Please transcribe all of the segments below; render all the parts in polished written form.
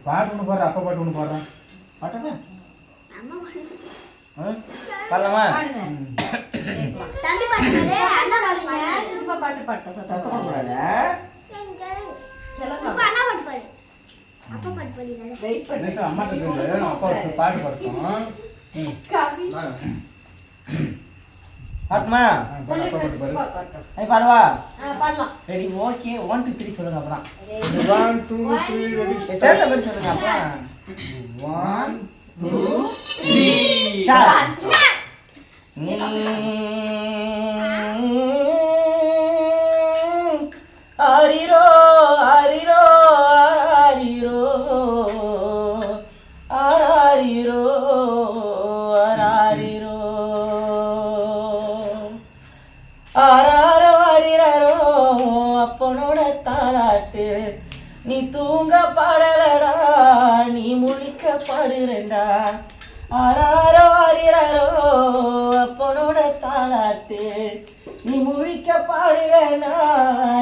பாட்டு ஒன்று போடுற அப்பா பாட்டு ஒன்று போடுறேன் பாட்டா பாடலாமா பாட்டு பாட்டு சத்தமாக கூடாது அம்மா அப்பா பாட்டு பாடுறோம் பாட்டுமா பாடுவா பாடலாம். ரெடி ஓகே 1 2 3 சொல்லுங்க அப்புறம் 1 2 3 ரெடி சேர்ந்த மாதிரி சொல்லுங்க அப்புறம் 1 2 3 ஆரிரோ ஆரிரோ ஆரிரோ ஆரிரோ ஆரிரோ ஆராரோ ஆரிரோ அப்பனோட தாலாட்டு நீ தூங்க பாடலடா நீ முழிக்க பாடுறேன்டா ஆராரோ ஆரிரோ அப்பனோட தாலாட்டு நீ முழிக்க பாடுறேனா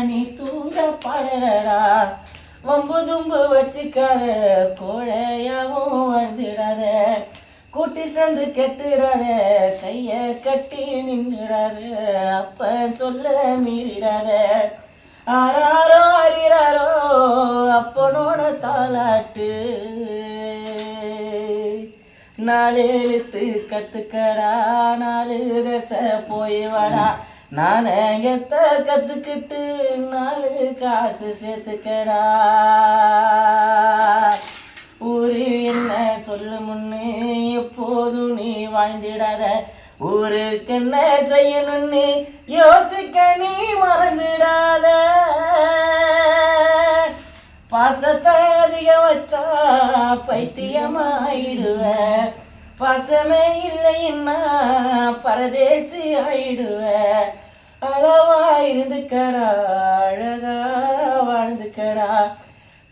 நீ தூங்க பாடுறடா வம்பு தும்பு வச்சுக்காத கோழையாவும் வாழ்ந்துடாத கூட்டி சேர்ந்து கெட்டுடாத கைய கட்டி நின்றுடாத அப்ப சொல்ல மீறிடாத ஆராரோ ஆரிராரோ அப்பனோட தாலாட்டு 4 எழுத்து கத்துக்கடா 4 தசை போய் வாடா நாணயத்த கத்துக்கிட்டு 4 காசு சேர்த்துக்கடா ஊரு என்ன சொல்லு முன்னு எப்போதும் நீ வாழ்ந்திடாத ஊருக்கு என்ன செய்யணும்னு யோசிக்க நீ மறந்துடாத பாசத்தை அதிகம் வச்சா பைத்தியமாயிடுவ பாசமே இல்லைன்னா பரதேசி ஆயிடுவ அளவா இருந்துக்கடா அழகா வாழ்ந்துக்கடா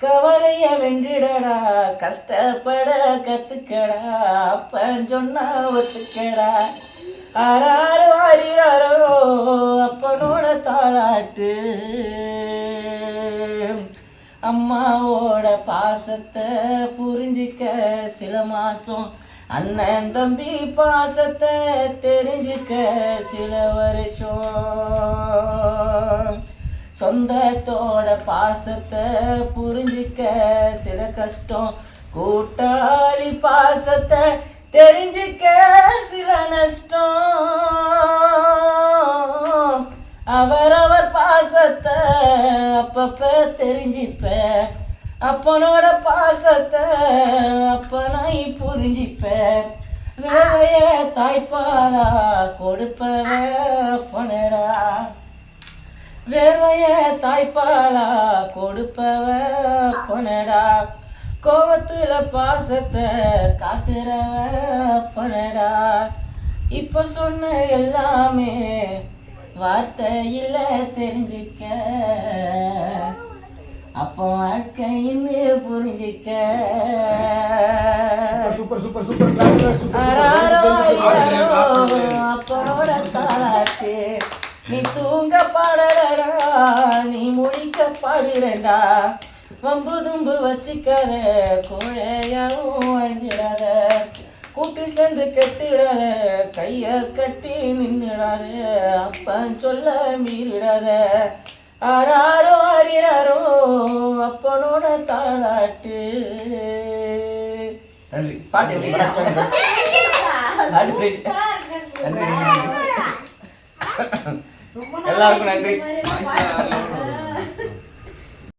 கவலைய வென்றிடடா கஷ்டப்பட கத்துக்கடா அப்பன் சொன்னா ஒத்துக்கடா ஆராரோ ஆரிராரோ அப்பனோட தாலாட்டு அம்மாவோட பாசத்தை புரிஞ்சிக்க சில மாசம் அண்ணன் தம்பி பாசத்தை தெரிஞ்சுக்க சில வருஷம் சொந்தத்தோட பாசத்தை புரிஞ்சிக்க சில கஷ்டம் கூட்டாளி பாசத்தை தெரிஞ்சிக்க சில நஷ்டம் அவரவர் பாசத்தை அப்பப்ப தெரிஞ்சிப்ப அப்பனோட பாசத்தை அப்பனாய் புரிஞ்சிப்ப வேலைய தாய்ப்பாலா கொடுப்பவ அப்பனடா வேர்வைய தாய்ப்பாலா கொடுப்பவ அப்பனடா கோபத்துல பாசத்தை காட்டுறவ அப்பனடா இப்ப சொன்ன எல்லாமே வார்த்தையில தெரிஞ்சிக்க அப்போ வாழ்க்கைன்னு புரிஞ்சிக்க சூப்பர் சூப்பர் சூப்பர் அப்பனோட தாலாட்டு நீ தூங்க பாடலடா நீ முழிக்க பாடுறேன்டா வம்பு தும்பு வச்சுக்காத கோழையாவும் வாழ்ந்திடாத கூட்டி சேர்ந்து கெட்டுடாத கைய கட்டி நின்றுடாத அப்பன் சொல்ல மீறிடாத ஆராரோ ஆரிராரோ அப்பனோட தாலாட்டு நன்றி பாட்டு எல்லாருக்கும் நன்றி.